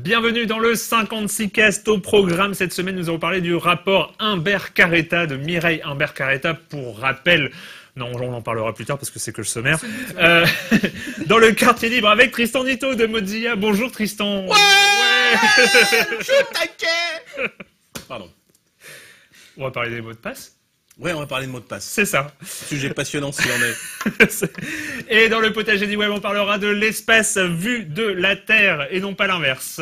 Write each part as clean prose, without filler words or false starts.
Bienvenue dans le 56cast. Au programme cette semaine, nous allons parler du rapport Imbert-Carretta de Mireille Imbert-Carretta. Pour rappel, non, on en parlera plus tard parce que c'est que le sommaire. Dans le quartier libre avec Tristan Nito de Mozilla. Bonjour Tristan. Ouais. Je taquais. Pardon. On va parler des mots de passe. Ouais, on va parler de mots de passe. C'est ça. Sujet passionnant s'il en est. Et dans le potager du web, on parlera de l'espace vu de la Terre et non pas l'inverse.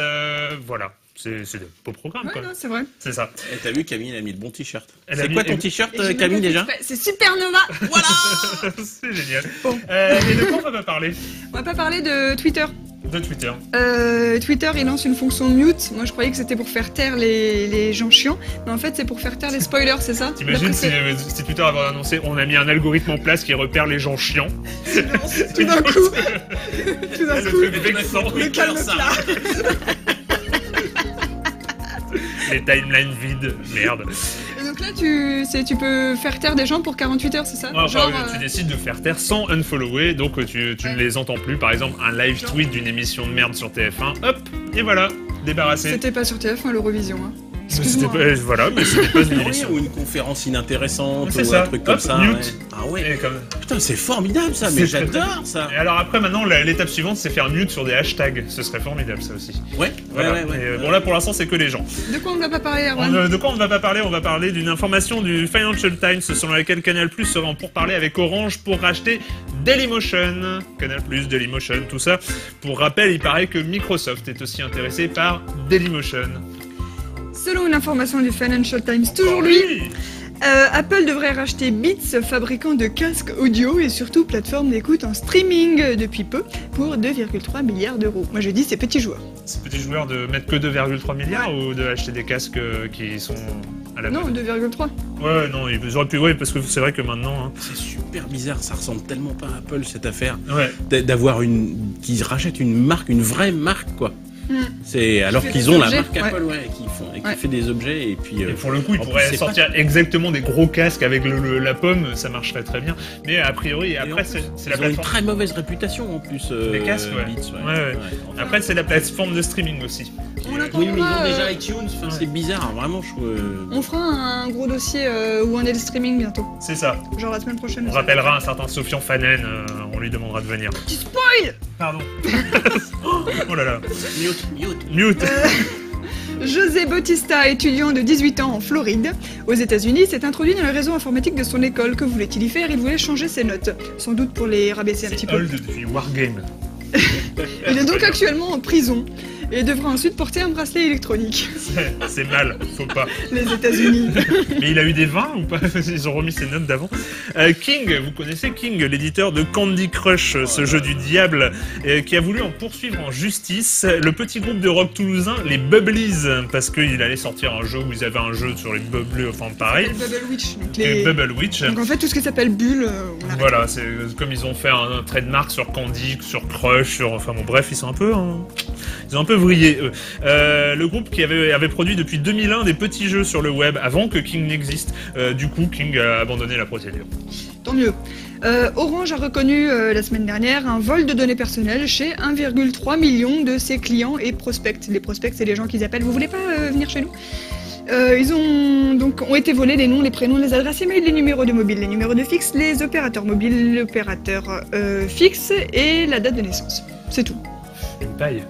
Voilà. C'est des beaux programmes, quoi. Ouais, non, c'est vrai. C'est ça. Et t'as vu, Camille, elle a mis de bons t-shirts. C'est quoi ton t-shirt, Camille, déjà? C'est Supernova. Voilà. C'est génial. Bon. Et de quoi on va pas parler? On va pas parler de Twitter. De Twitter. Twitter, il lance une fonction mute. Moi, je croyais que c'était pour faire taire les gens chiants. Mais en fait, c'est pour faire taire les spoilers, c'est ça? T'imagines si Twitter avait annoncé on a mis un algorithme en place qui repère les gens chiants. Tout d'un coup. Tout d'un coup. Le calme plat. Les timelines vides, merde. Et donc là, tu peux faire taire des gens pour 48 heures, c'est ça? Ouais, genre, tu décides de faire taire sans unfollower, donc tu ne les entends plus. Par exemple, un live tweet d'une émission de merde sur TF1, hop, et voilà, débarrassé. C'était pas sur TF1 l'Eurovision, hein. Voilà, mais c'était pas une émission. Ou une conférence inintéressante, C'est ou ça. un truc comme Hop, ça. mute. Ouais. Ah ouais. Comme... Putain, c'est formidable ça, mais j'adore ça. Et alors après, maintenant, l'étape suivante, c'est faire mute sur des hashtags. Ce serait formidable, ça aussi. Ouais, voilà. ouais. Bon, là, pour l'instant, c'est que les gens. De quoi on ne va pas parler, Erwan? De quoi on ne va pas parler? On va parler d'une information du Financial Times selon laquelle Canal+ sera en pourparlers avec Orange pour racheter Dailymotion. Canal+, Dailymotion, tout ça. Pour rappel, il paraît que Microsoft est aussi intéressé par Dailymotion. Selon une information du Financial Times, toujours lui, Apple devrait racheter Beats, fabricant de casques audio et surtout plateforme d'écoute en streaming depuis peu, pour 2,3 milliards d'euros. Moi je dis c'est petits joueurs. C'est petits joueurs de mettre que 2,3 milliards ou de acheter des casques qui sont à la Non, 2,3. Ouais, non, ils auraient pu, ouais, parce que c'est vrai que maintenant... Hein, c'est super bizarre, ça ressemble tellement pas à Apple cette affaire. Ouais. D'avoir qu'ils rachètent une marque, une vraie marque quoi. C'est alors qu'ils ont la marque Apple, qui fait des objets et puis. Et pour le coup, ils pourraient sortir exactement des gros casques avec la pomme, ça marcherait très bien. Mais a priori, après, c'est la plateforme. Ils ont une très mauvaise réputation en plus. Les casques, Beats, ouais. Après, c'est la plateforme de streaming aussi. Oui, mais ils ont déjà iTunes. C'est bizarre, vraiment. On fera un gros dossier où on est le streaming bientôt. C'est ça. Genre la semaine prochaine. On rappellera un certain Sofian Fanen. On lui demandera de venir. Tu spoil. Pardon. Oh là là. Mute. José Bautista, étudiant de 18 ans en Floride, aux États-Unis, s'est introduit dans le réseau informatique de son école. Que voulait-il y faire? Il voulait changer ses notes, sans doute pour les rabaisser un petit peu. C'est old depuis Wargame. Il est donc actuellement en prison et devra ensuite porter un bracelet électronique. C'est mal, faut pas. Les États-Unis. Mais il a eu des 20 ou pas? Ils ont remis ses notes d'avant. King, vous connaissez King, l'éditeur de Candy Crush, ce jeu du diable, qui a voulu en poursuivre en justice le petit groupe de rock toulousain, les Bubblies, parce qu'il allait sortir un jeu où ils avaient un jeu sur les Bubblies, enfin pareil. Bubble Witch. Les Bubble Witch. Donc en fait, tout ce qui s'appelle bulle, on arrête. Voilà, c'est comme ils ont fait un trademark sur Candy, sur Crush, enfin bon, bref, ils sont un peu... Ils ont un peu vrillé, eux. Le groupe qui avait produit depuis 2001 des petits jeux sur le web avant que King n'existe. Du coup, King a abandonné la procédure. Tant mieux. Orange a reconnu la semaine dernière un vol de données personnelles chez 1,3 million de ses clients et prospects. Les prospects, c'est les gens qui appellent « Vous voulez pas venir chez nous ?» Ils ont été volés les noms, les prénoms, les adresses email, les numéros de mobile, les numéros de fixe, les opérateurs mobiles, l'opérateur fixe et la date de naissance. C'est tout. Une paille.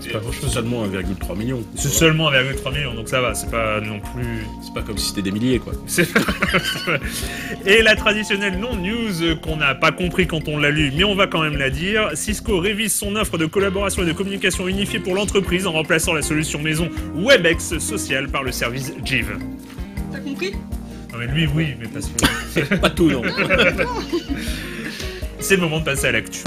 C'est pas grand-chose. Seulement 1,3 million. C'est seulement 1,3 million, donc ça va, c'est pas non plus... C'est pas comme si c'était des milliers, quoi. Et la traditionnelle non-news qu'on n'a pas compris quand on l'a lu, mais on va quand même la dire, Cisco révise son offre de collaboration et de communication unifiée pour l'entreprise en remplaçant la solution maison Webex Social par le service Jive. T'as compris? Non mais lui, oui, mais parce que... Pas tout, non. C'est le moment de passer à l'actu.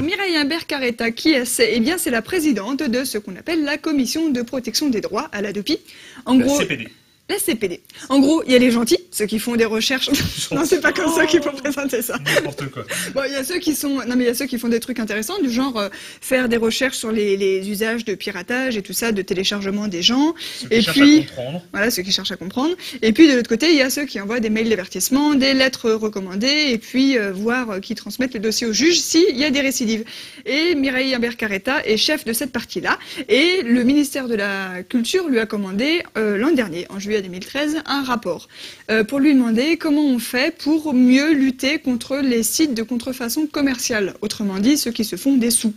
Mireille Imbert-Carretta, qui est-ce? Eh bien, c'est la présidente de ce qu'on appelle la Commission de protection des droits à l'ADOPI. En gros, CPD. La CPD. En gros, il y a les gentils, ceux qui font des recherches. Non, c'est pas comme ça qu'il faut présenter ça. N'importe quoi. Bon, il y a ceux qui sont, non mais il y a ceux qui font des trucs intéressants, du genre faire des recherches sur les usages de piratage et tout ça, de téléchargement des gens. Et puis, voilà, ceux qui cherchent à comprendre. Et puis de l'autre côté, il y a ceux qui envoient des mails d'avertissement, des lettres recommandées, et puis voir qui transmettent le dossier au juge s'il y a des récidives. Et Mireille Imbert-Carreta est chef de cette partie-là, et le ministère de la Culture lui a commandé l'an dernier, en juillet 2013, un rapport pour lui demander comment on fait pour mieux lutter contre les sites de contrefaçon commerciale, autrement dit ceux qui se font des sous.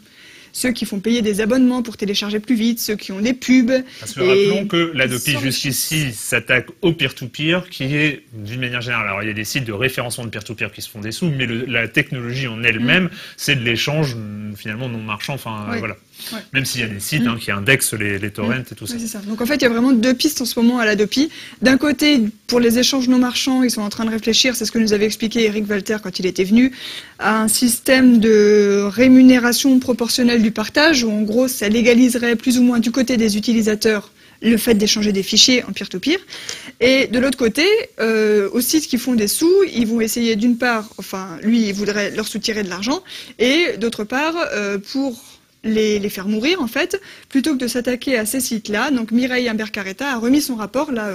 Ceux qui font payer des abonnements pour télécharger plus vite, ceux qui ont des pubs. Parce que rappelons que l'Hadopi jusqu'ici s'attaque au peer-to-peer, qui est d'une manière générale. Alors il y a des sites de référencement de peer-to-peer qui se font des sous, mais la technologie en elle-même, c'est de l'échange finalement non marchand. Enfin voilà. Ouais. Même s'il y a des sites qui indexent les torrents et tout ça. C'est ça. Donc en fait, il y a vraiment deux pistes en ce moment à l'Hadopi. D'un côté, pour les échanges non marchands, ils sont en train de réfléchir, c'est ce que nous avait expliqué Eric Walter quand il était venu, à un système de rémunération proportionnelle du partage, où en gros, ça légaliserait plus ou moins du côté des utilisateurs le fait d'échanger des fichiers en peer-to-peer. Et de l'autre côté, aux sites qui font des sous, ils vont essayer d'une part, enfin, lui, il voudrait leur soutirer de l'argent, et d'autre part, pour les faire mourir, en fait, plutôt que de s'attaquer à ces sites-là. Donc Mireille Imbert-Carreta a remis son rapport là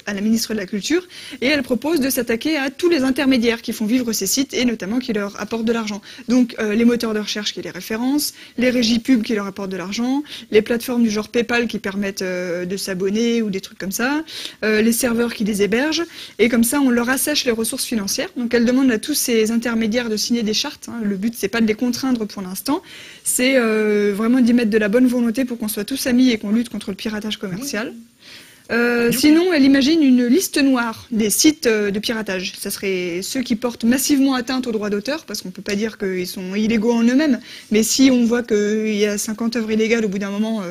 à la ministre de la Culture, et elle propose de s'attaquer à tous les intermédiaires qui font vivre ces sites, et notamment qui leur apportent de l'argent. Donc les moteurs de recherche qui les référencent, les régies pub qui leur apportent de l'argent, les plateformes du genre PayPal qui permettent de s'abonner ou des trucs comme ça, les serveurs qui les hébergent, et comme ça on leur assèche les ressources financières. Donc elle demande à tous ces intermédiaires de signer des chartes. Le but c'est pas de les contraindre pour l'instant, c'est vraiment d'y mettre de la bonne volonté pour qu'on soit tous amis et qu'on lutte contre le piratage commercial. Sinon, elle imagine une liste noire des sites de piratage. Ça serait ceux qui portent massivement atteinte aux droits d'auteur, parce qu'on peut pas dire qu'ils sont illégaux en eux-mêmes, mais si on voit qu'il y a 50 œuvres illégales, au bout d'un moment,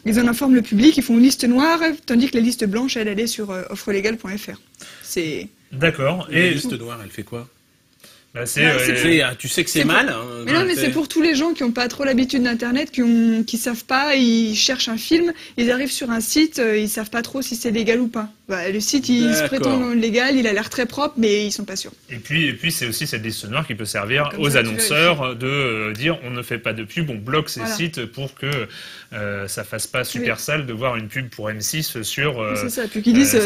ils en informent le public, ils font une liste noire, tandis que la liste blanche, elle est sur offrelegale.fr. C'est... D'accord. Et la liste noire, elle fait quoi ? Bah tu sais que c'est mal. Hein, mais non, mais c'est pour tous les gens qui n'ont pas trop l'habitude d'Internet, qui savent pas, ils cherchent un film, ils arrivent sur un site, ils savent pas trop si c'est légal ou pas. Bah, le site, il se prétend légal, il a l'air très propre, mais ils sont pas sûrs. Et puis c'est aussi cette liste noire qui peut servir aux annonceurs de dire on ne fait pas de pub, on bloque ces sites pour que ça fasse pas super sale de voir une pub pour M6 sur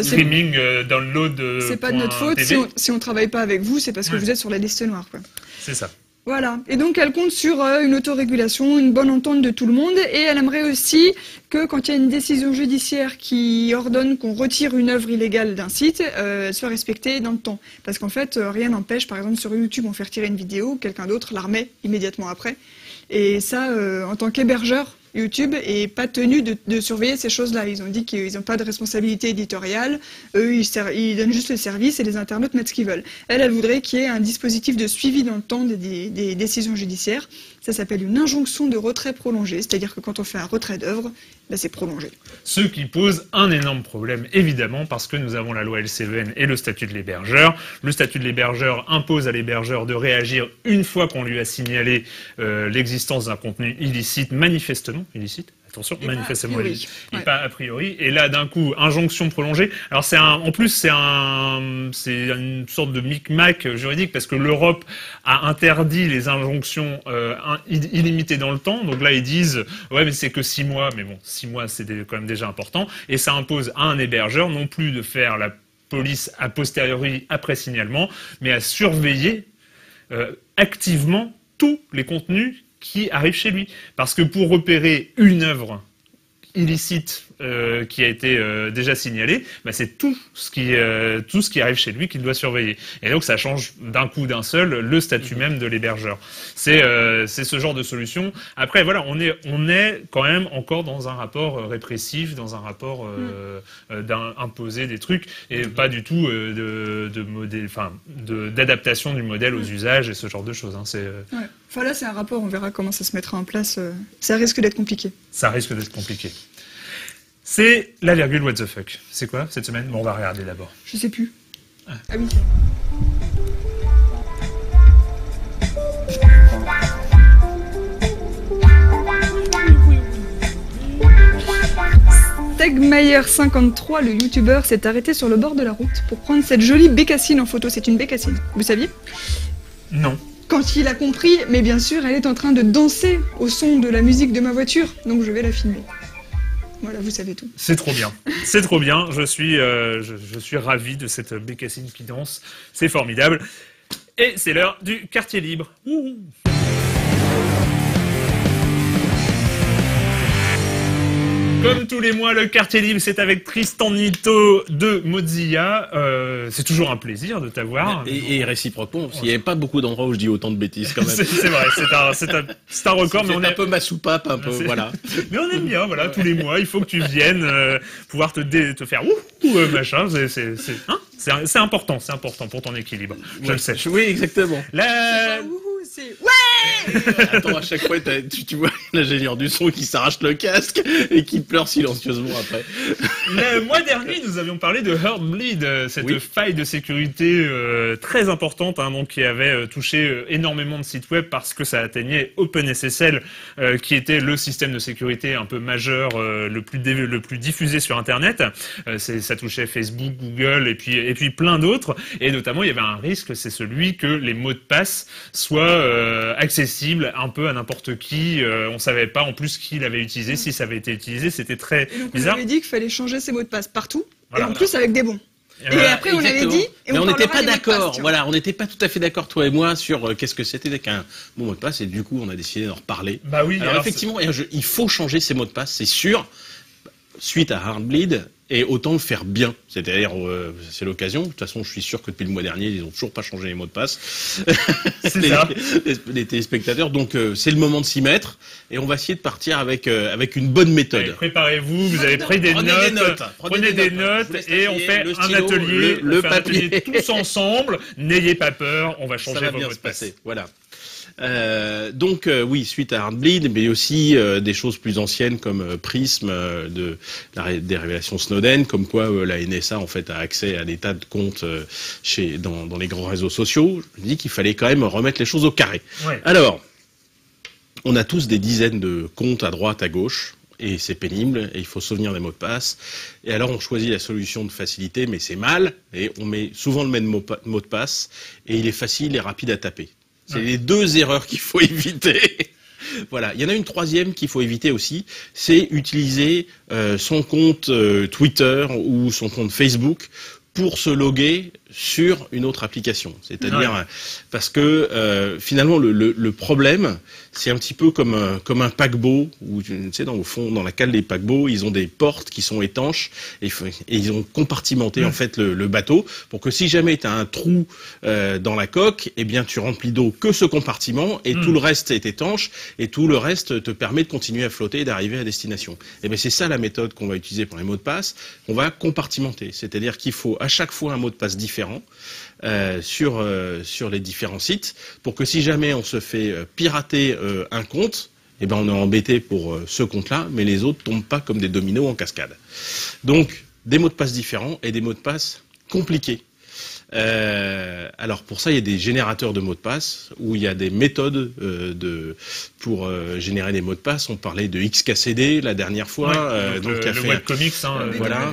streaming download. C'est pas de notre faute, si on travaille pas avec vous, c'est parce que vous êtes sur la liste noire, quoi. C'est ça. Voilà. Et donc, elle compte sur une autorégulation, une bonne entente de tout le monde. Et elle aimerait aussi que, quand il y a une décision judiciaire qui ordonne qu'on retire une œuvre illégale d'un site, elle soit respectée dans le temps. Parce qu'en fait, rien n'empêche, par exemple, sur YouTube, on fait retirer une vidéo, quelqu'un d'autre la remet immédiatement après. Et ça, en tant qu'hébergeur, YouTube est pas tenu de surveiller ces choses-là. Ils ont dit qu'ils n'ont pas de responsabilité éditoriale. Eux, ils donnent juste le service et les internautes mettent ce qu'ils veulent. Elle voudrait qu'il y ait un dispositif de suivi dans le temps des décisions judiciaires. Ça s'appelle une injonction de retrait prolongé. C'est-à-dire que quand on fait un retrait d'œuvre, c'est prolongé. Ce qui pose un énorme problème, évidemment, parce que nous avons la loi LCVN et le statut de l'hébergeur. Le statut de l'hébergeur impose à l'hébergeur de réagir une fois qu'on lui a signalé l'existence d'un contenu illicite, manifestement illicite. Attention, manifestement illicite. Et pas a priori. Et là, d'un coup, injonction prolongée. Alors, en plus, c'est une sorte de micmac juridique parce que l'Europe a interdit les injonctions illimitées dans le temps. Donc là, ils disent, ouais, mais c'est que 6 mois. Mais bon, 6 mois, c'est quand même déjà important. Et ça impose à un hébergeur non plus de faire la police a posteriori après signalement, mais à surveiller activement tous les contenus qui arrive chez lui. Parce que pour repérer une œuvre illicite qui a été déjà signalée, c'est tout ce qui arrive chez lui qu'il doit surveiller. Et donc ça change d'un coup d'un seul le statut même de l'hébergeur. C'est ce genre de solution. Après voilà, on est quand même encore dans un rapport répressif, dans un rapport d'imposer des trucs et pas du tout d'adaptation du modèle aux usages et ce genre de choses. Hein. Enfin là c'est un rapport, on verra comment ça se mettra en place. Ça risque d'être compliqué. Ça risque d'être compliqué. C'est la virgule what the fuck. C'est quoi cette semaine? Bon, on va regarder d'abord. Je sais plus. Ah oui. Segmayer53, le youtubeur, s'est arrêté sur le bord de la route pour prendre cette jolie bécassine en photo. C'est une bécassine, vous saviez? Non. Quand il a compris, mais bien sûr, elle est en train de danser au son de la musique de ma voiture, donc je vais la filmer. Voilà, vous savez tout. C'est trop bien. C'est trop bien. Je suis ravi de cette bécassine qui danse. C'est formidable. Et c'est l'heure du quartier libre. Ouh. Comme tous les mois, le quartier libre, c'est avec Tristan Nito de Mozilla. C'est toujours un plaisir de t'avoir. Et réciproquement, parce qu'il n'y avait pas beaucoup d'endroits où je dis autant de bêtises quand même. C'est vrai, c'est un record. Mais on est un peu ma soupape, un peu, voilà. Mais on aime bien, voilà, tous les mois, il faut que tu viennes pouvoir te faire machin. C'est important pour ton équilibre. Je le sais. Oui, exactement. C'est ouais. Attends, à chaque fois, tu vois l'ingénieur du son qui s'arrache le casque et qui pleure silencieusement après. Le mois dernier, nous avions parlé de Heartbleed, cette faille de sécurité très importante, donc qui avait touché énormément de sites web parce que ça atteignait OpenSSL, qui était le système de sécurité un peu majeur, le plus diffusé sur Internet. Ça touchait Facebook, Google et puis plein d'autres. Et notamment, il y avait un risque, c'est celui que les mots de passe soient accessible un peu à n'importe qui. On savait pas en plus qui l'avait utilisé, si ça avait été utilisé, c'était très bizarre. On avait dit qu'il fallait changer ses mots de passe partout, voilà, et en plus avec des bons. Et après on avait dit... Mais on n'était pas d'accord, voilà, on n'était pas tout à fait d'accord, toi et moi, sur qu'est-ce que c'était qu'un mot de passe, et du coup on a décidé d'en reparler. Bah oui. Alors effectivement, il faut changer ses mots de passe, c'est sûr, suite à Heartbleed, et autant le faire bien. C'est-à-dire, c'est l'occasion. De toute façon, je suis sûr que depuis le mois dernier, ils ont toujours pas changé les mots de passe. C'est ça. Les téléspectateurs. Donc, c'est le moment de s'y mettre. Et on va essayer de partir avec une bonne méthode. Allez, préparez-vous. Vous avez pris des notes. Prenez des notes et on fait un atelier. Le papier. Tous ensemble. N'ayez pas peur. On va changer vos mots de passe. Voilà. Donc oui, suite à Heartbleed, mais aussi des choses plus anciennes comme Prism, des révélations Snowden, comme quoi la NSA en fait a accès à des tas de comptes dans les grands réseaux sociaux. Je me dis qu'il fallait quand même remettre les choses au carré. Ouais. Alors, on a tous des dizaines de comptes à droite, à gauche. Et c'est pénible, et il faut se souvenir des mots de passe. Et alors on choisit la solution de facilité, mais c'est mal, et on met souvent le même mot de passe, et il est facile et rapide à taper. C'est les deux erreurs qu'il faut éviter. Voilà. Il y en a une troisième qu'il faut éviter aussi, c'est utiliser son compte Twitter ou son compte Facebook pour se loguer sur une autre application. C'est-à-dire parce que finalement le problème, c'est un petit peu comme un paquebot où tu sais au fond dans la cale des paquebots, ils ont des portes qui sont étanches et ils ont compartimenté en fait le bateau pour que si jamais tu as un trou dans la coque, eh bien tu remplis d'eau que ce compartiment et tout le reste est étanche et tout le reste te permet de continuer à flotter et d'arriver à destination. Et bien c'est ça la méthode qu'on va utiliser pour les mots de passe, on va compartimenter, c'est-à-dire qu'il faut à chaque fois un mot de passe différent sur les différents sites pour que si jamais on se fait pirater un compte, eh ben on est embêté pour ce compte-là, mais les autres tombent pas comme des dominos en cascade. Donc des mots de passe différents et des mots de passe compliqués. Alors pour ça il y a des générateurs de mots de passe où il y a des méthodes pour générer des mots de passe. On parlait de XKCD la dernière fois, donc le webcomics, voilà.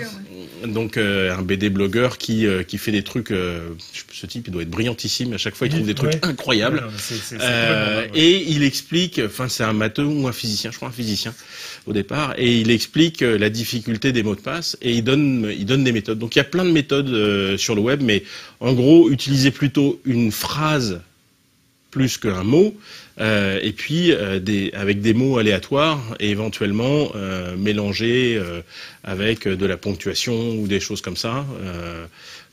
Donc un BD blogueur qui fait des trucs, ce type il doit être brillantissime, à chaque fois il trouve des trucs incroyables. Et il explique, enfin c'est un matheux ou un physicien, je crois un physicien au départ, et il explique la difficulté des mots de passe et il donne des méthodes. Donc il y a plein de méthodes sur le web, mais en gros utilisez plutôt une phrase plus qu'un mot, et puis avec des mots aléatoires et éventuellement mélangés avec de la ponctuation ou des choses comme ça.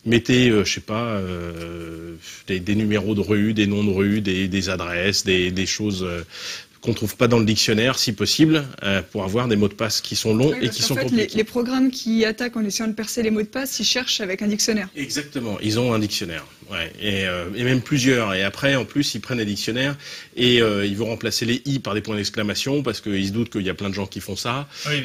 Mettez, je sais pas, des numéros de rue, des noms de rue, des adresses, des choses qu'on trouve pas dans le dictionnaire, si possible, pour avoir des mots de passe qui sont longs et qui sont compliqués. Les programmes qui attaquent en essayant de percer les mots de passe, ils cherchent avec un dictionnaire. Exactement, ils ont un dictionnaire. Ouais, et même plusieurs. Et après, en plus, ils prennent des dictionnaires et ils vont remplacer les i par des points d'exclamation parce qu'ils se doutent qu'il y a plein de gens qui font ça. Oui,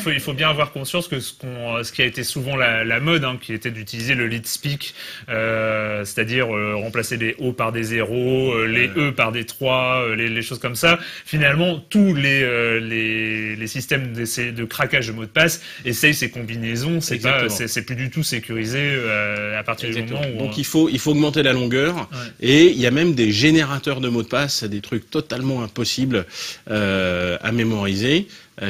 il faut bien avoir conscience que ce qui a été souvent la mode, hein, qui était d'utiliser le leet speak, c'est-à-dire remplacer les O par des zéros, les E par des 3, les choses comme ça. Finalement, tous les systèmes de craquage de mots de passe essayent ces combinaisons. C'est plus du tout sécurisé à partir du moment où... Donc il faut augmenter la longueur, ouais. Et il y a même des générateurs de mots de passe, des trucs totalement impossibles à mémoriser,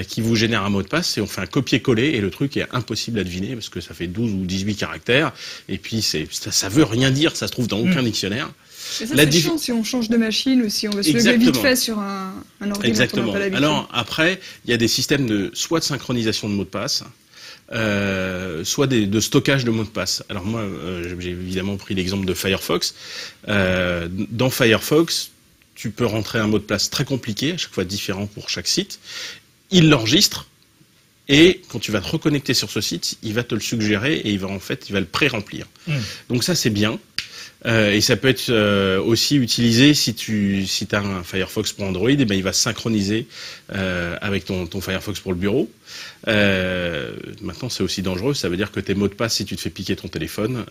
qui vous génèrent un mot de passe, et on fait un copier-coller, et le truc est impossible à deviner, parce que ça fait 12 ou 18 caractères, et puis ça veut rien dire, ça se trouve dans aucun dictionnaire. Et ça, c'est chiant si on change de machine ou si on veut se lever vite fait sur un ordinateur. Exactement. Alors après, il y a des systèmes soit de synchronisation de mots de passe, soit de stockage de mots de passe. Alors moi, j'ai évidemment pris l'exemple de Firefox. Dans Firefox, tu peux rentrer un mot de passe très compliqué, à chaque fois différent pour chaque site. Il l'enregistre. Et quand tu vas te reconnecter sur ce site, il va te le suggérer et il va le pré-remplir. Donc ça, c'est bien. Et ça peut être aussi utilisé si tu as un Firefox pour Android, et ben il va synchroniser avec ton Firefox pour le bureau. Maintenant, c'est aussi dangereux. Ça veut dire que tes mots de passe, si tu te fais piquer ton téléphone,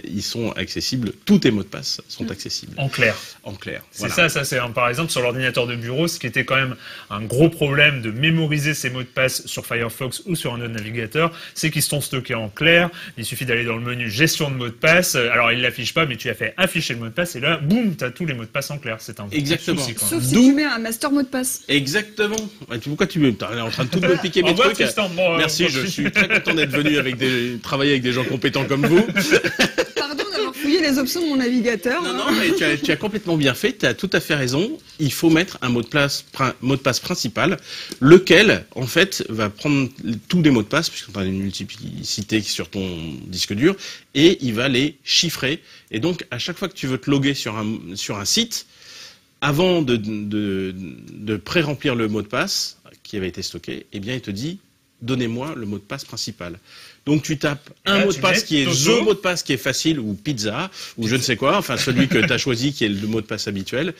ils sont accessibles. Tous tes mots de passe sont accessibles. En clair. En clair. C'est voilà. Ça c'est par exemple sur l'ordinateur de bureau, ce qui était quand même un gros problème de mémoriser ces mots de passe sur Firefox ou sur un autre navigateur, c'est qu'ils sont stockés en clair. Il suffit d'aller dans le menu gestion de mots de passe. Alors, il l'affiche pas, mais tu as fait afficher le mot de passe et là, boum, tu as tous les mots de passe en clair. C'est un exactement. Souci, sauf si tu mets un master mot de passe. Exactement. Pourquoi tu es en train de tout me piquer mes trucs? Merci, je suis très content d'être venu travailler avec des gens compétents comme vous. Pardon d'avoir fouillé les options de mon navigateur. Non, mais tu as complètement bien fait, tu as tout à fait raison. Il faut mettre un mot de passe principal, lequel, en fait, va prendre tous les mots de passe, puisqu'on a une multiplicité sur ton disque dur, et il va les chiffrer. Et donc, à chaque fois que tu veux te loguer sur un site, avant de pré-remplir le mot de passe qui avait été stocké, eh bien, il te dit « Donnez-moi le mot de passe principal ». Donc tu tapes un mot de passe qui est le mot de passe qui est facile, ou pizza, ou je ne sais quoi, enfin celui que tu as choisi qui est le mot de passe habituel,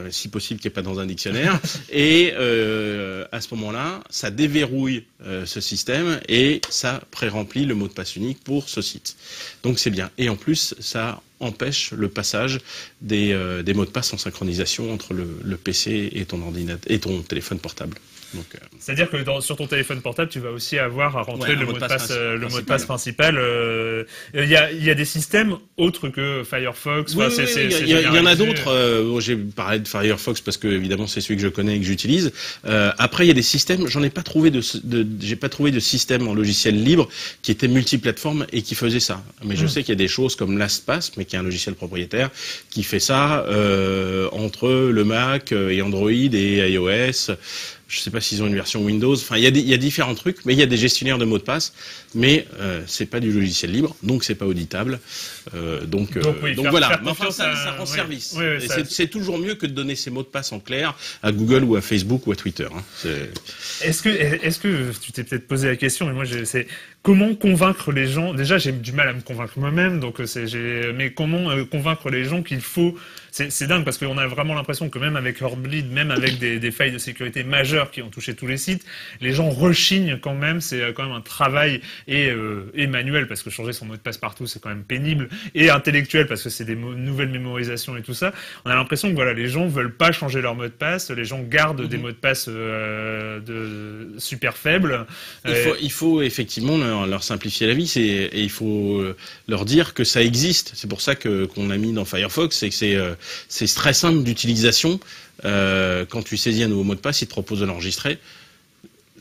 si possible qui n'est pas dans un dictionnaire, et à ce moment-là, ça déverrouille ce système et ça pré-remplit le mot de passe unique pour ce site. Donc c'est bien. Et en plus, ça empêche le passage des mots de passe en synchronisation entre le PC et ton ordinateur et ton téléphone portable. C'est-à-dire que sur ton téléphone portable, tu vas aussi avoir à rentrer le mot de passe principal. Il y a des systèmes autres que Firefox. Oui, il y en a d'autres. J'ai parlé de Firefox parce que évidemment c'est celui que je connais et que j'utilise. Après, il y a des systèmes. J'en ai pas trouvé j'ai pas trouvé de système en logiciel libre qui était multiplateforme et qui faisait ça. Mais je sais qu'il y a des choses comme LastPass, mais qui est un logiciel propriétaire, qui fait ça entre le Mac et Android et iOS. Je ne sais pas s'ils ont une version Windows. Enfin, il y a différents trucs, mais il y a des gestionnaires de mots de passe. Mais c'est pas du logiciel libre, donc c'est pas auditable. Donc voilà. Mais enfin, ça rend service. Oui, c'est toujours mieux que de donner ses mots de passe en clair à Google ou à Facebook ou à Twitter. Hein. Est-ce que tu t'es peut-être posé la question, mais moi c'est comment convaincre les gens? Déjà, j'ai du mal à me convaincre moi-même, donc mais comment convaincre les gens qu'il faut? C'est dingue parce qu'on a vraiment l'impression que même avec Heartbleed, même avec des failles de sécurité majeures qui ont touché tous les sites, les gens rechignent quand même. C'est quand même un travail et manuel parce que changer son mot de passe partout c'est quand même pénible, et intellectuel parce que c'est des nouvelles mémorisations et tout ça. On a l'impression que voilà, les gens veulent pas changer leur mot de passe, les gens gardent des mots de passe super faibles. Il faut effectivement leur simplifier la vie, et il faut leur dire que ça existe. C'est pour ça qu'on a mis dans Firefox, c'est que c'est très simple d'utilisation. Quand tu saisis un nouveau mot de passe, il te propose de l'enregistrer.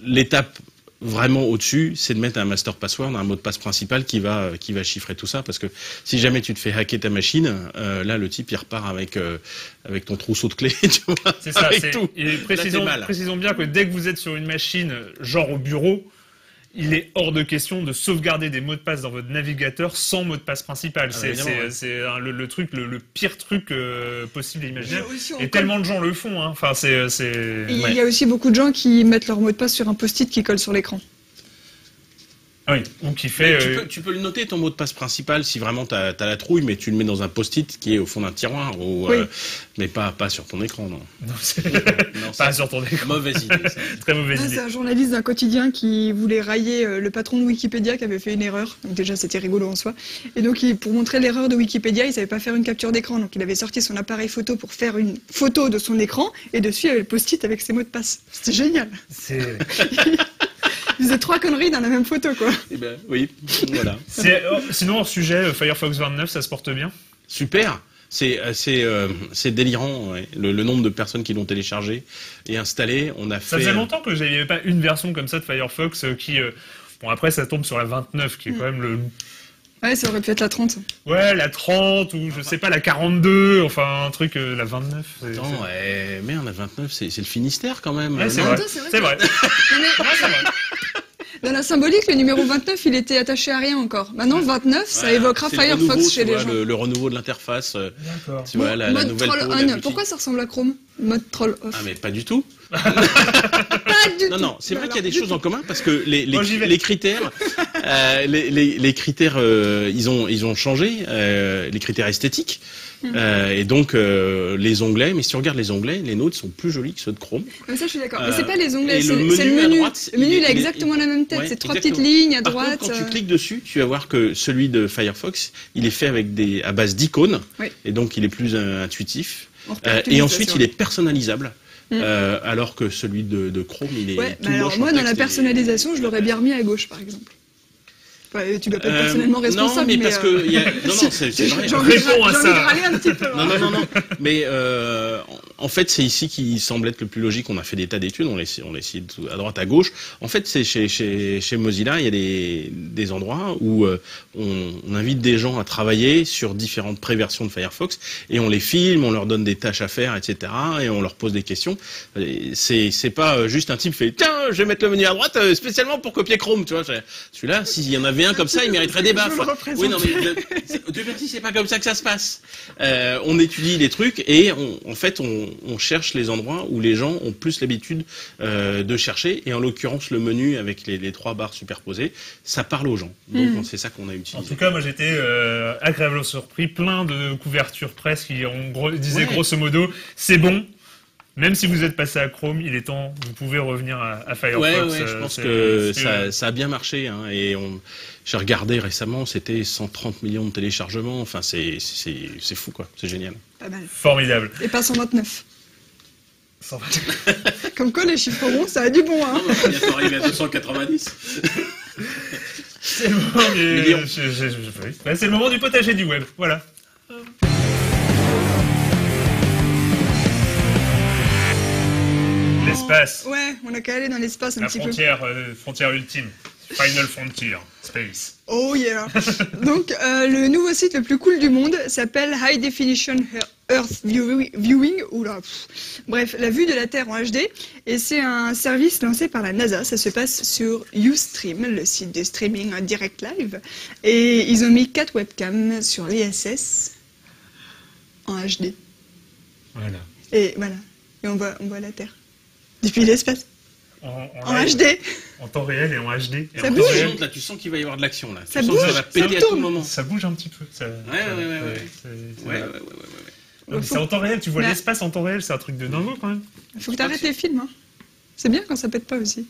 L'étape vraiment au-dessus, c'est de mettre un master password, un mot de passe principal qui va chiffrer tout ça, parce que si jamais tu te fais hacker ta machine, là le type il repart avec ton trousseau de clés, tu vois. C'est ça. Tout. Et précisons bien que dès que vous êtes sur une machine genre au bureau, il est hors de question de sauvegarder des mots de passe dans votre navigateur sans mot de passe principal. C'est le truc, le pire truc possible à imaginer. Et tellement de gens le font. Hein. Enfin, il y a aussi beaucoup de gens qui mettent leur mot de passe sur un post-it qui colle sur l'écran. Ah oui, ou qui fait... Tu peux le noter, ton mot de passe principal, si vraiment t'as la trouille, mais tu le mets dans un post-it qui est au fond d'un tiroir, ou, mais pas sur ton écran, non. Non, pas sur ton écran. Mauvaise idée, ça. Très mauvaise idée. C'est un journaliste d'un quotidien qui voulait railler le patron de Wikipédia qui avait fait une erreur. Donc déjà, c'était rigolo en soi. Et donc, pour montrer l'erreur de Wikipédia, il savait pas faire une capture d'écran. Donc, il avait sorti son appareil photo pour faire une photo de son écran. Et dessus, il y avait le post-it avec ses mots de passe. C'était génial. Il faisait 3 conneries dans la même photo, quoi. Eh ben, oui, voilà. Sinon, hors sujet, Firefox 29, ça se porte bien? Super. C'est délirant, ouais. Le nombre de personnes qui l'ont téléchargé et installé. Ça faisait longtemps que j'avais pas une version comme ça de Firefox qui... Bon, après, ça tombe sur la 29, qui est quand même le... Ouais, ça aurait pu être la 30. Ouais, la 30, ou je sais pas, la 42, enfin, un truc, la 29. Attends, ouais, merde, la 29, c'est le Finistère, quand même. Ouais, c'est vrai. C'est vrai. Dans la symbolique, le numéro 29, il était attaché à rien encore. Maintenant, 29, ça évoquera Firefox chez les gens. Le renouveau de l'interface. D'accord. Tu vois, la nouvelle Troll on. Pourquoi ça ressemble à Chrome? Mode Troll off. Ah, mais pas du tout. Pas du tout. Non, c'est vrai qu'il y a des choses en commun parce que les critères, les critères, ils ont changé, les critères esthétiques. Et donc les onglets, mais si tu regardes les onglets, les nôtres sont plus jolis que ceux de Chrome. Mais ça, je suis d'accord. Mais c'est pas les onglets, c'est le le menu. menu. Droite, le menu, il a exactement la même tête. Ouais, c'est 3 exactement. petites lignes à Par droite. contre, quand tu cliques dessus, tu vas voir que celui de Firefox, il est fait avec à base d'icônes, et donc il est plus intuitif. Et ensuite, il est personnalisable. Alors que celui de Chrome, il est tout alors moche. moi, dans la personnalisation, je l'aurais bien remis à gauche, par exemple. Enfin, tu dois pas être personnellement responsable. Non, mais parce que... Non, c'est vrai. J'ai envie Réponds à de ça. râler un petit peu. Non. Mais en fait, c'est ici qui semble être le plus logique. On a fait des tas d'études, on l'a essayé à droite, à gauche. En fait, c'est chez Mozilla, il y a des endroits où on invite des gens à travailler sur différentes préversions de Firefox et on les filme, on leur donne des tâches à faire, etc. Et on leur pose des questions. C'est pas juste un type qui fait « Tiens, je vais mettre le menu à droite spécialement pour copier Chrome » tu vois. Celui-là, s'il y en avait un comme ça, il mériterait des baffes. Oui, non, mais Dieu merci, c'est pas comme ça que ça se passe. On étudie les trucs et en fait, on cherche les endroits où les gens ont plus l'habitude de chercher. Et en l'occurrence, le menu avec les 3 barres superposées, ça parle aux gens. Donc, c'est ça qu'on a utilisé. En tout cas, moi, j'étais agréablement surpris. Plein de couvertures presse qui disaient grosso modo, c'est bon. Même si vous êtes passé à Chrome, il est temps, vous pouvez revenir à Firefox. Ouais, je pense que ça a bien marché. Hein, et j'ai regardé récemment, c'était 130 millions de téléchargements. Enfin, c'est fou, quoi. C'est génial. Pas mal. Formidable. Et pas 129. Comme quoi, les chiffres ronds, ça a du bon, hein. On va bientôt arriver à 290. C'est le moment c'est le moment du potager du web. Voilà. L'espace. Ouais, on a qu'à aller dans l'espace un petit peu. La frontière ultime. Final Frontier. Space. Oh yeah. Donc, le nouveau site le plus cool du monde s'appelle High Definition Earth Viewing. Oula. Bref, la vue de la Terre en HD. Et c'est un service lancé par la NASA. Ça se passe sur Ustream, le site de streaming en direct live. Et ils ont mis 4 webcams sur l'ISS en HD. Voilà. Et voilà. Et on voit la Terre. Depuis l'espace. En HD. En temps réel et en HD. Et Ça en bouge. temps réel. Là, tu sens qu'il va y avoir de l'action. Là. Ça tu bouge, sens que ça va péter à tout tourne. moment. Ça bouge un petit peu. Ouais. Donc, c'est en temps réel, tu vois Mais- l'espace en temps réel, c'est un truc de dingo quand même. Faut que t'arrêtes les films. Hein. C'est bien quand ça pète pas aussi.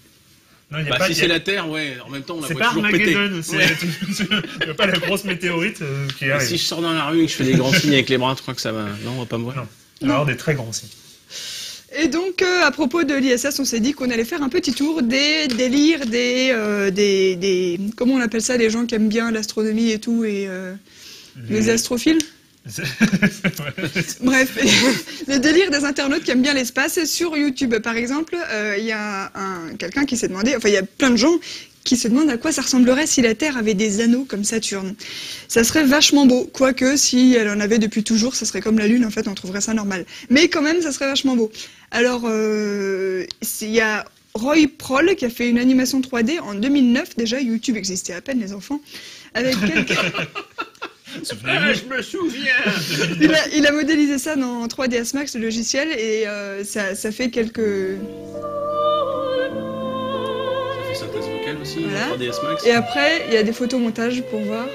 Non, y a Bah, pas, si y a- c'est la Terre, ouais, en même temps, on la c'est voit pas toujours péter. Armageddon, y a pas la grosse météorite qui Et arrive. si je sors dans la rue et que je fais des grands signes avec les bras, tu crois que ça va... Non, on va pas me voir. Non. Il va y avoir des très grands signes. Et donc, à propos de l'ISS, on s'est dit qu'on allait faire un petit tour des délires, des comment on appelle ça, les gens qui aiment bien l'astronomie et tout, et les astrophiles. Bref, les délires des internautes qui aiment bien l'espace sur YouTube. Par exemple, il y a quelqu'un qui s'est demandé, enfin il y a plein de gens qui se demandent à quoi ça ressemblerait si la Terre avait des anneaux comme Saturne. Ça serait vachement beau, quoique si elle en avait depuis toujours, ça serait comme la Lune, en fait, on trouverait ça normal. Mais quand même, ça serait vachement beau. Alors, il y a Roy Proll qui a fait une animation 3D en 2009, déjà, YouTube existait à peine, les enfants, avec quelques... je me souviens. Il a modélisé ça dans 3ds Max, le logiciel, et ça fait quelques... Ça fait synthèse vocale aussi. aussi, Voilà. 3ds Max. Et après, il y a des photomontages pour voir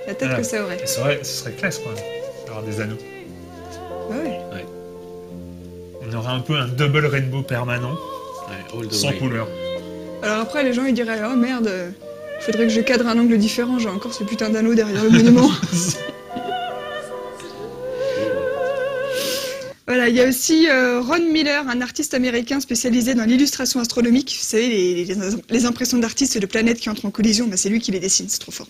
la tête Ah. que ça aurait. Ce serait classe, quoi, d'avoir des anneaux. Bah ouais. On aurait un peu un double rainbow permanent, Ouais, all the sans way. couleur. Alors après, les gens ils diraient oh merde, faudrait que je cadre un angle différent, j'ai encore ce putain d'anneau derrière le monument. Voilà, il y a aussi Ron Miller, un artiste américain spécialisé dans l'illustration astronomique. Vous savez, les impressions d'artistes de planètes qui entrent en collision, bah, c'est lui qui les dessine, c'est trop fort.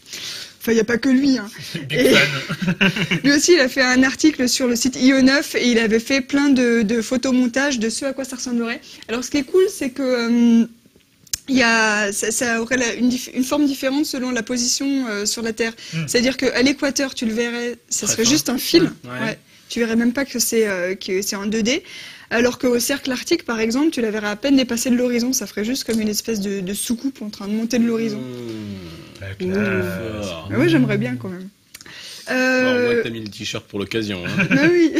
Enfin, il n'y a pas que lui. Hein. Big Et- fan. Lui aussi, il a fait un article sur le site IO9 et il avait fait plein de photomontages de ce à quoi ça ressemblerait. Alors, ce qui est cool, c'est que ça aurait une forme différente selon la position sur la Terre. C'est-à-dire qu'à l'équateur, tu le verrais, ça Très serait fin. juste un fil. Ouais. Ouais. Tu verrais même pas que c'est en 2D. Alors qu'au cercle arctique, par exemple, tu la verrais à peine dépasser de l'horizon. Ça ferait juste comme une espèce de soucoupe en train de monter de l'horizon. La Ouh, classe. fort. Ah ouais, j'aimerais bien quand même. Bon, on voit que t'as mis le t-shirt pour l'occasion. Hein. Ah oui.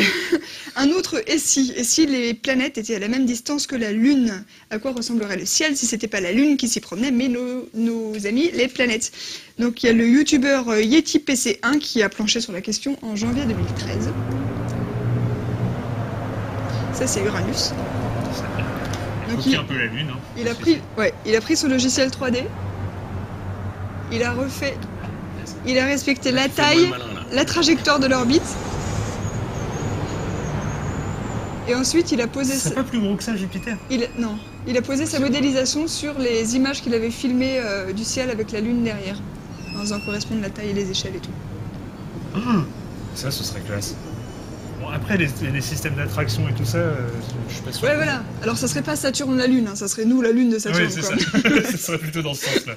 Un autre, et si les planètes étaient à la même distance que la Lune, à quoi ressemblerait le ciel si c'était pas la Lune qui s'y promenait, mais nos amis, les planètes. Donc il y a le youtubeur Yeti PC1 qui a planché sur la question en janvier 2013. Ça c'est Uranus. Donc Copie un peu la lune. Hein. il a pris son logiciel 3D. Il a respecté la Fais-moi taille, le malin, là. la trajectoire de l'orbite. Et ensuite, il a posé C'est pas plus gros que ça, Jupiter. il a posé sa modélisation sur les images qu'il avait filmées du ciel avec la lune derrière, en faisant correspondre la taille et les échelles et tout. Ça, ce serait classe. Bon, après, les systèmes d'attraction et tout ça, je suis pas sûr. Ouais, voilà. Alors, ça serait pas Saturne la lune, hein, ça serait nous la lune de Saturne. Oui, c'est quoi. ça. Ce serait plutôt dans ce sens-là.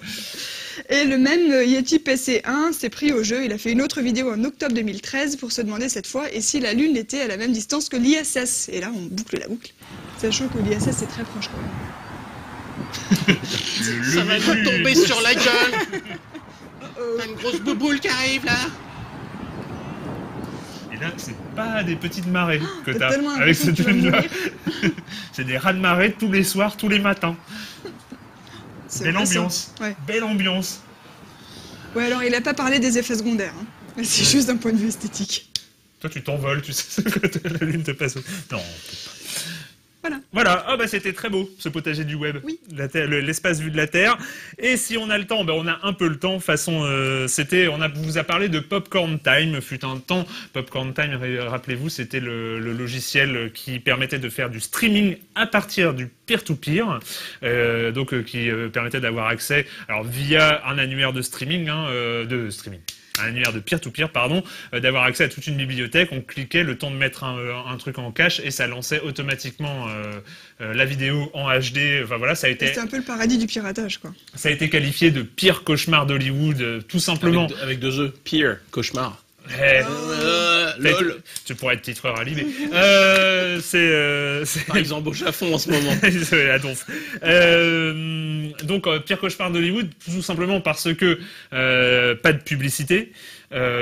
Et le même Yeti PC1 s'est pris au jeu. Il a fait une autre vidéo en octobre 2013 pour se demander cette fois et si la Lune était à la même distance que l'ISS. Et là, on boucle la boucle, sachant que l'ISS c'est très proche quand même. Ça va te tomber sur la gueule. T'as une grosse bouboule qui arrive là. Et là, c'est pas des petites marées que T'as t'as tellement avec l'impression cette que tu vas lune-là. mourir. C'est des raz de marée tous les soirs, tous les matins. C'est Belle vrai, ça. ambiance. Ouais. Belle ambiance. Ouais, alors il a pas parlé des effets secondaires. Hein. C'est juste d'un point de vue esthétique. Toi, tu t'envoles, tu sais, quand la lune te passe. Non. Voilà. Voilà, ah bah c'était très beau ce potager du web, Oui. L'espace vu de la Terre. Et si on a le temps, ben on a un peu le temps. Façon, vous a parlé de Popcorn Time. Fut un temps, Popcorn Time. Rappelez-vous, c'était le logiciel qui permettait de faire du streaming à partir du peer-to-peer, qui permettait d'avoir accès, alors via un annuaire de streaming, un annuaire de peer-to-peer, d'avoir accès à toute une bibliothèque. On cliquait le temps de mettre un truc en cache et ça lançait automatiquement la vidéo en HD. Enfin voilà, ça a C'était un peu le paradis du piratage, quoi. qualifié de pire cauchemar d'Hollywood, tout simplement. Avec deux E. Pire. Cauchemar. Eh, Lol. tu pourrais être titreur à Libé. Par exemple, au chafond en ce moment. À donf. Donc, pire cauchemar d'Hollywood, tout simplement parce que pas de publicité,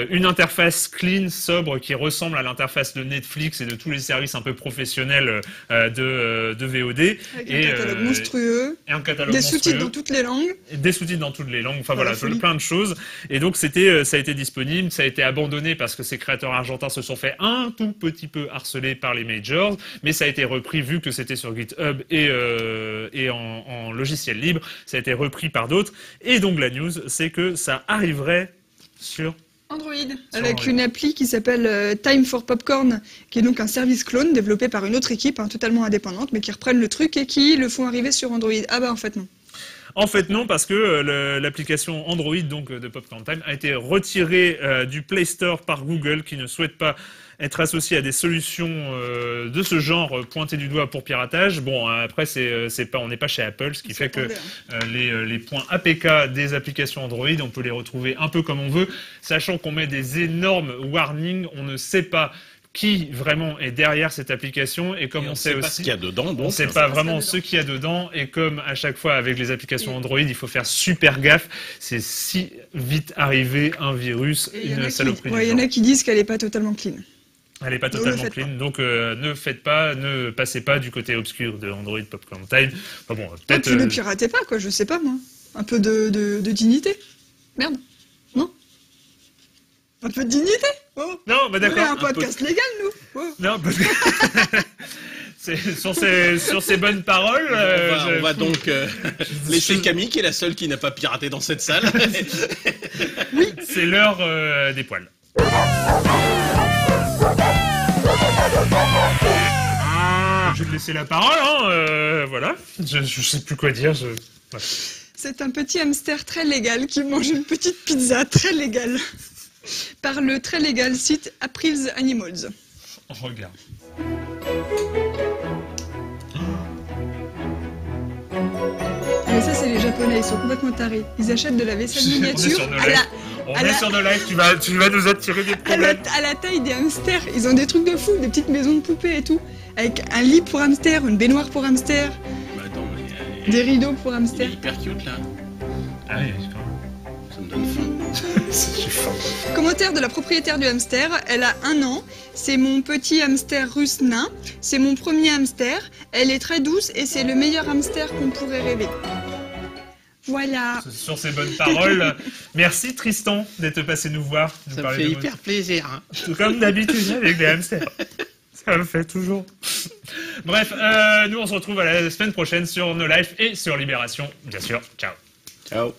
une interface clean, sobre, qui ressemble à l'interface de Netflix et de tous les services un peu professionnels de VOD. Avec un catalogue monstrueux, Et un catalogue des monstrueux. sous-titres dans toutes les langues. Des sous-titres dans toutes les langues, enfin voilà, la folie. plein de choses. Et donc ça a été disponible, ça a été abandonné parce que ces créateurs argentins se sont fait un tout petit peu harceler par les majors, mais ça a été repris vu que c'était sur GitHub et en logiciel libre, ça a été repris par d'autres. Et donc la news, c'est que ça arriverait sur... Android, Sur avec Android. une appli qui s'appelle Time for Popcorn, qui est donc un service clone développé par une autre équipe, totalement indépendante, mais qui reprennent le truc et qui le font arriver sur Android. Ah bah en fait non. En fait, non, parce que l'application Android donc de Popcorn Time a été retirée du Play Store par Google, qui ne souhaite pas être associé à des solutions de ce genre pointées du doigt pour piratage. Bon, après, on n'est pas chez Apple, ce qui fait que les points APK des applications Android, on peut les retrouver un peu comme on veut, sachant qu'on met des énormes warnings, on ne sait pas qui vraiment est derrière cette application et comme Et on sait sait pas aussi ce qu'il y a dedans. on Donc, sait pas vraiment ce qu'il y a dedans et comme à chaque fois avec les applications Android, il faut faire super gaffe. C'est si vite arrivé un virus, une saloperie. Il y en a qui disent qu'elle est pas totalement clean. Elle n'est pas Ne le totalement faites clean, donc ne passez pas du côté obscur de Android Popcorn Time. Enfin bon, peut-être. Puis ne piratez pas, quoi, je sais pas moi. Un peu de dignité. Merde. Non. Un peu de dignité. Oh. Non, bah On est d'accord. un podcast légal, nous. Oh. Non, parce que... sur ces bonnes paroles... On va donc laisser Camille, qui est la seule qui n'a pas piraté dans cette salle. Oui, c'est l'heure des poils. Je vais te laisser la parole, hein, voilà. Je sais plus quoi dire. Voilà. C'est un petit hamster très légal qui mange une petite pizza très légale. Par le très légal site April's Animals. Oh, regarde. Mais ça, c'est les Japonais, ils sont complètement tarés. Ils achètent de la vaisselle miniature On est sur nos lives, tu vas nous attirer des problèmes. à la taille des hamsters. Ils ont des trucs de fou, des petites maisons de poupées et tout. Avec un lit pour hamster, une baignoire pour hamster, Bah attends, des rideaux pour il est hamster. hyper cute là. Ah oui, quand même. Ça me donne faim. J'ai faim. Commentaire de la propriétaire du hamster. Elle a 1 an. C'est mon petit hamster russe nain. C'est mon premier hamster. Elle est très douce et c'est le meilleur hamster qu'on pourrait rêver. Voilà. Sur ces bonnes paroles, merci Tristan d'être passé nous voir. Nous Ça me parler fait de hyper plaisir. Hein. Tout comme d'habitude avec les hamsters. Ça me fait toujours. Bref, nous on se retrouve à la semaine prochaine sur No Life et sur Libération, bien sûr. Ciao. Ciao.